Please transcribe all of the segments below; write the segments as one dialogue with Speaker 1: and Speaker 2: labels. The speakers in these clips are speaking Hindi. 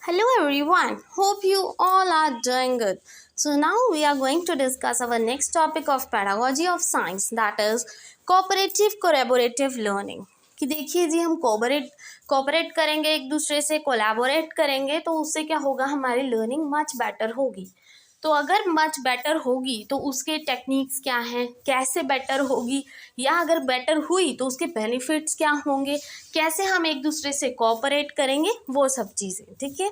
Speaker 1: Hello everyone, hope you all are doing good. So now we are going to discuss our next topic of pedagogy of science, that is cooperative collaborative learning. कि देखिए जी, हम कोऑपरेट करेंगे, एक दूसरे से कोलैबोरेट करेंगे तो उससे क्या होगा, हमारी लर्निंग मच बेटर होगी। तो अगर मच बेटर होगी तो उसके टेक्निक्स क्या हैं, कैसे बेटर होगी, या अगर बेटर हुई तो उसके बेनिफिट्स क्या होंगे, कैसे हम एक दूसरे से कोऑपरेट करेंगे, वो सब चीज़ें। ठीक है,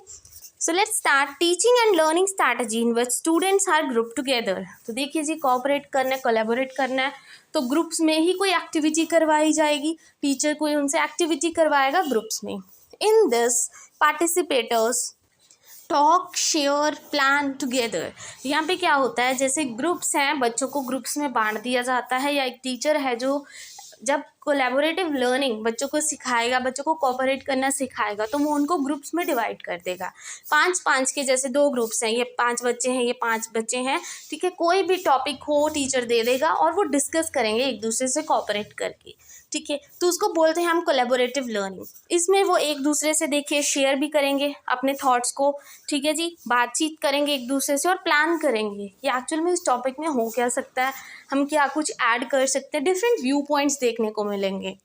Speaker 1: so let's start teaching and learning strategy in which students are group together. तो देखिए जी, कोऑपरेट करना है, कोलैबोरेट करना है, तो ग्रुप्स में ही कोई एक्टिविटी करवाई जाएगी, टीचर कोई उनसे एक्टिविटी करवाएगा ग्रुप्स में। In this participators talk share plan together. यहाँ पे क्या होता है, जैसे ग्रुप्स हैं, बच्चों को ग्रुप्स में बांट दिया जाता है, या एक टीचर है जो जब कोलैबोरेटिव लर्निंग बच्चों को सिखाएगा, बच्चों को कोऑपरेट करना सिखाएगा, तो वो उनको ग्रुप्स में डिवाइड कर देगा। 5-5 के, जैसे 2 ग्रुप्स हैं, ये 5 बच्चे हैं, ये 5 बच्चे हैं, ठीक है, कोई भी टॉपिक हो टीचर दे देगा और वो डिस्कस करेंगे एक दूसरे से कोऑपरेट करके। ठीक है, तो उसको बोलते हैं हम कोलैबोरेटिव लर्निंग। इसमें वो एक दूसरे से देखिए शेयर भी करेंगे अपने थॉट्स को, ठीक है जी, बातचीत करेंगे एक दूसरे से और प्लान करेंगे कि एक्चुअल में इस टॉपिक में हो क्या सकता है, हम क्या कुछ ऐड कर सकते हैं, डिफरेंट व्यू पॉइंट्स देखने को मिलेंगे।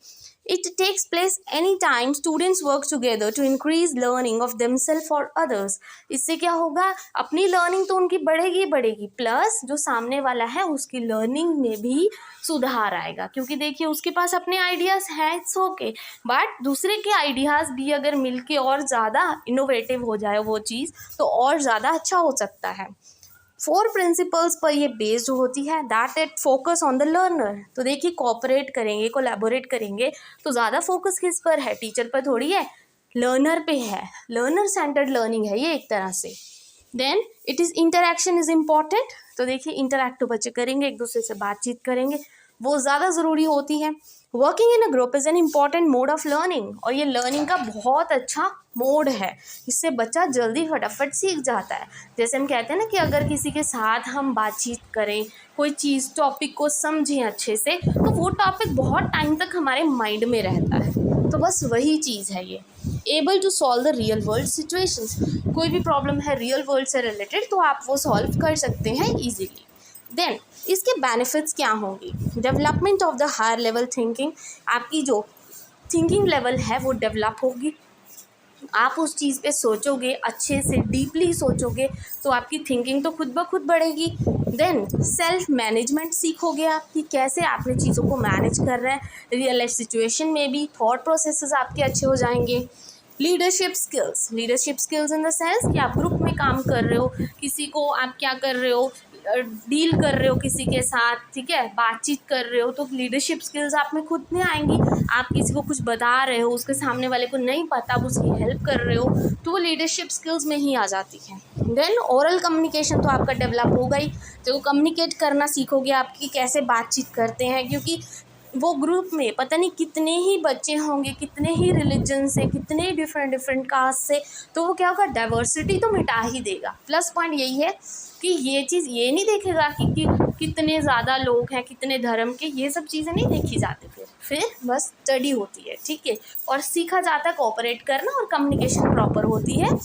Speaker 1: It takes place anytime students work together to increase learning of themselves or others. इससे क्या होगा, अपनी लर्निंग तो उनकी बढ़ेगी बढ़ेगी, प्लस जो सामने वाला है उसकी लर्निंग में भी सुधार आएगा, क्योंकि देखिए उसके पास अपने आइडियाज़ हैं, इट्स ओके, बट दूसरे के आइडियाज़ भी अगर मिलके और ज़्यादा इनोवेटिव हो जाए वो चीज़, तो और ज़्यादा अच्छा हो सकता है। 4 प्रिंसिपल्स पर ये बेस्ड होती है, that it focus on the learner. तो देखिए, कोऑपरेट करेंगे, कोलैबोरेट करेंगे तो ज़्यादा फोकस किस पर है, टीचर पर थोड़ी है, लर्नर पे है। लर्नर सेंटर्ड लर्निंग है ये एक तरह से। Then it is interaction is important. तो देखिए, इंटरेक्ट तो बच्चे करेंगे, एक दूसरे से बातचीत करेंगे, वो ज़्यादा ज़रूरी होती है। Working in a group is an important mode of learning, और ये लर्निंग का बहुत अच्छा मोड है, इससे बच्चा जल्दी फटाफट सीख जाता है। जैसे हम कहते हैं ना कि अगर किसी के साथ हम बातचीत करें, कोई चीज़ टॉपिक को समझें अच्छे से, तो वो टॉपिक बहुत टाइम तक हमारे माइंड में रहता है। तो बस वही चीज़ है ये, able to solve the real world situations. कोई भी प्रॉब्लम है रियल वर्ल्ड से रिलेटेड, तो आप वो सॉल्व कर सकते हैं ईजीली। देन इसके बेनिफिट्स क्या होंगी, development of the higher level thinking. आपकी जो थिंकिंग लेवल है वो डेवलप होगी, आप उस चीज़ पे सोचोगे, अच्छे से डीपली सोचोगे, तो आपकी थिंकिंग तो खुद ब खुद बढ़ेगी। देन सेल्फ मैनेजमेंट सीखोगे आप कि कैसे आपने चीज़ों को मैनेज कर रहे हैं रियल लाइफ सिचुएशन में भी, थॉट प्रोसेसेस आपके अच्छे हो जाएंगे। Leadership skills in the sense कि आप ग्रुप में काम कर रहे हो, किसी को आप क्या कर रहे हो, डील कर रहे हो किसी के साथ, ठीक है, बातचीत कर रहे हो, तो लीडरशिप स्किल्स आप में खुद में आएंगी। आप किसी को कुछ बता रहे हो, उसके सामने वाले को नहीं पता, आप उसकी हेल्प कर रहे हो, तो वो लीडरशिप स्किल्स में ही आ जाती है। देन ओरल कम्युनिकेशन तो आपका डेवलप होगा ही, तो कम्युनिकेट करना सीखोगे आपकी कैसे बातचीत करते हैं, क्योंकि वो ग्रुप में पता नहीं कितने ही बच्चे होंगे, कितने ही रिलीजन से, कितने डिफरेंट कास्ट से, तो वो क्या होगा, डाइवर्सिटी तो मिटा ही देगा। प्लस पॉइंट यही है कि ये चीज़ ये नहीं देखेगा कि कितने ज़्यादा लोग हैं, कितने धर्म के, ये सब चीज़ें नहीं देखी जाती, फिर बस स्टडी होती है, ठीक है, और सीखा जाता है कोऑपरेट करना, और कम्युनिकेशन प्रॉपर होती है,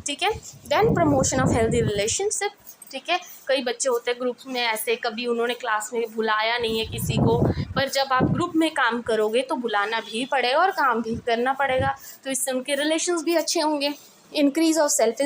Speaker 1: ठीक है। Then promotion of healthy relationship, ठीक है, कई बच्चे होते हैं ग्रुप्स में ऐसे, कभी उन्होंने क्लास में बुलाया नहीं है किसी को, पर जब आप ग्रुप में काम करोगे तो बुलाना भी पड़ेगा और काम भी करना पड़ेगा, तो इससे उनके रिलेशंस भी अच्छे होंगे। इंक्रीज ऑफ सेल्फ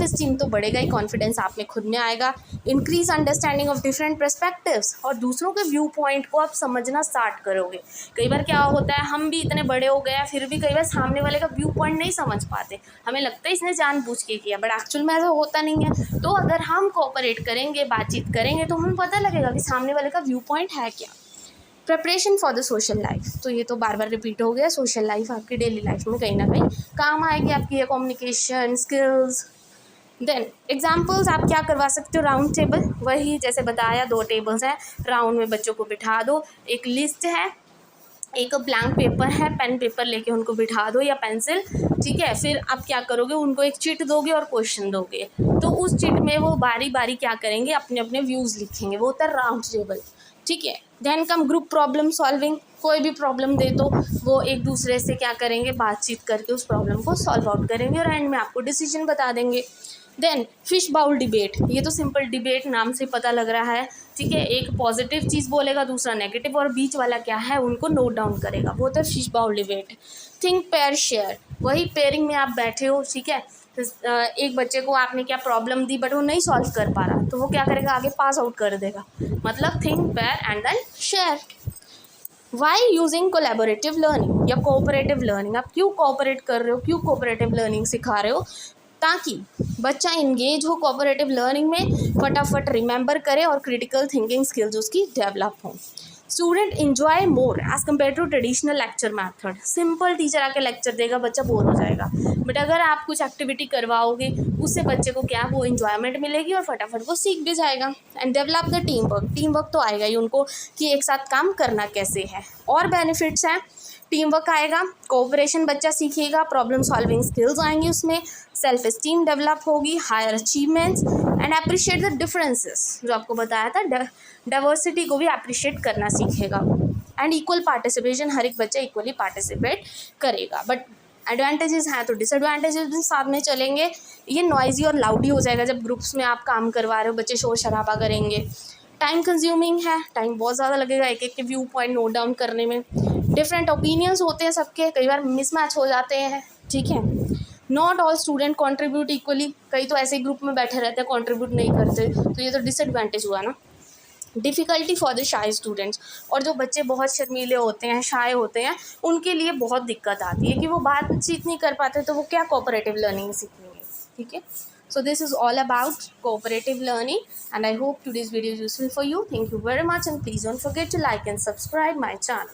Speaker 1: इस्टीम तो बढ़ेगा ही, कॉन्फिडेंस आप में खुद में आएगा। Increase understanding of different perspectives, और दूसरों के व्यू पॉइंट को आप समझना स्टार्ट करोगे। कई बार क्या होता है, हम भी इतने बड़े हो गए हैं, फिर भी कई बार सामने वाले का व्यू पॉइंट नहीं समझ पाते, हमें लगता है इसने जानबूझ के किया, बट एक्चुअल में ऐसा होता नहीं है। तो अगर हम कोऑपरेट करेंगे, बातचीत करेंगे, तो हमें पता लगेगा कि सामने वाले का व्यू पॉइंट है क्या। Preparation for the social life, तो ये तो बार बार रिपीट हो गया, सोशल लाइफ आपकी डेली लाइफ में कहीं ना कहीं काम आएगी, आपकी ये कम्युनिकेशन स्किल्स। देन एग्जाम्पल्स आप क्या करवा सकते हो, राउंड टेबल, वही जैसे बताया 2 टेबल्स हैं, राउंड में बच्चों को बिठा दो, एक लिस्ट है, एक ब्लैंक पेपर है, पेन पेपर लेके उनको बिठा दो या पेंसिल, ठीक है, फिर आप क्या करोगे, उनको एक चिट दोगे और क्वेश्चन दोगे, तो उस चिट में वो बारी बारी क्या करेंगे, अपने अपने व्यूज़ लिखेंगे, वो होता है राउंड टेबल। ठीक है। Then come group problem solving, कोई भी प्रॉब्लम दे तो वो एक दूसरे से क्या करेंगे, बातचीत करके उस प्रॉब्लम को सॉल्व आउट करेंगे और एंड में आपको डिसीजन बता देंगे। देन फिश बाउल डिबेट, ये तो सिंपल डिबेट नाम से पता लग रहा है, ठीक है। एक पॉजिटिव चीज़ बोलेगा, दूसरा नेगेटिव, और बीच वाला क्या है उनको नोट डाउन करेगा, वो तो fish bowl debate. Think pair share, वही पेयरिंग में आप बैठे हो, ठीक है। एक बच्चे को आपने क्या प्रॉब्लम दी बट वो नहीं सॉल्व कर पा रहा, तो वो क्या करेगा, आगे पास आउट कर देगा, मतलब think pair and then share. Why using collaborative learning या कोऑपरेटिव लर्निंग, आप क्यों कोऑपरेट कर रहे हो, क्यों कोऑपरेटिव लर्निंग सिखा रहे हो, ताकि बच्चा इंगेज हो कोऑपरेटिव लर्निंग में, फटाफट रिमेंबर करे और क्रिटिकल थिंकिंग स्किल्स उसकी डेवलप हों। Student enjoy more as compare to traditional lecture method, simple teacher आके लेक्चर देगा, बच्चा बोर हो जाएगा, बट अगर आप कुछ एक्टिविटी करवाओगे उससे बच्चे को क्या, वो इन्जॉयमेंट मिलेगी और फटाफट वो सीख भी जाएगा। And develop the team work तो आएगा ही उनको कि एक साथ काम करना कैसे है। और बेनिफिट्स हैं, टीम वर्क आएगा, कोऑपरेशन बच्चा सीखेगा, प्रॉब्लम सॉल्विंग स्किल्स आएंगी उसमें, सेल्फ एस्टीम डेवलप होगी, higher achievements and appreciate the differences, जो आपको बताया था, डाइवर्सिटी को भी अप्रिशिएट करना सीखेगा। एंड इक्वल पार्टिसिपेशन, हर एक बच्चा इक्वली पार्टिसिपेट करेगा। बट एडवांटेजेस हैं तो डिसएडवांटेजेस भी साथ में चलेंगे। ये नॉइजी और लाउडी हो जाएगा जब ग्रुप्स में आप काम करवा रहे हो, बच्चे शोर शराबा करेंगे। टाइम कंज्यूमिंग है, टाइम बहुत ज़्यादा लगेगा एक एक के व्यू पॉइंट नोट डाउन करने में। डिफरेंट ओपिनियंस होते हैं सबके, कई बार मिसमैच हो जाते हैं, ठीक है। Not all student contribute equally, कई तो ऐसे ग्रुप में बैठे रहते हैं, कंट्रीब्यूट नहीं करते, तो ये तो डिसएडवांटेज हुआ ना। डिफ़िकल्टी फॉर द शाई स्टूडेंट्स, और जो बच्चे बहुत शर्मीले होते हैं, शाय होते हैं, उनके लिए बहुत दिक्कत आती है कि वो बातचीत नहीं कर पाते, तो वो क्या कोऑपरेटिव लर्निंग सीखेंगे, ठीक है। So this is all about cooperative learning, and I hope today's video is useful for you. Thank you very much, and please don't forget to like and subscribe my channel.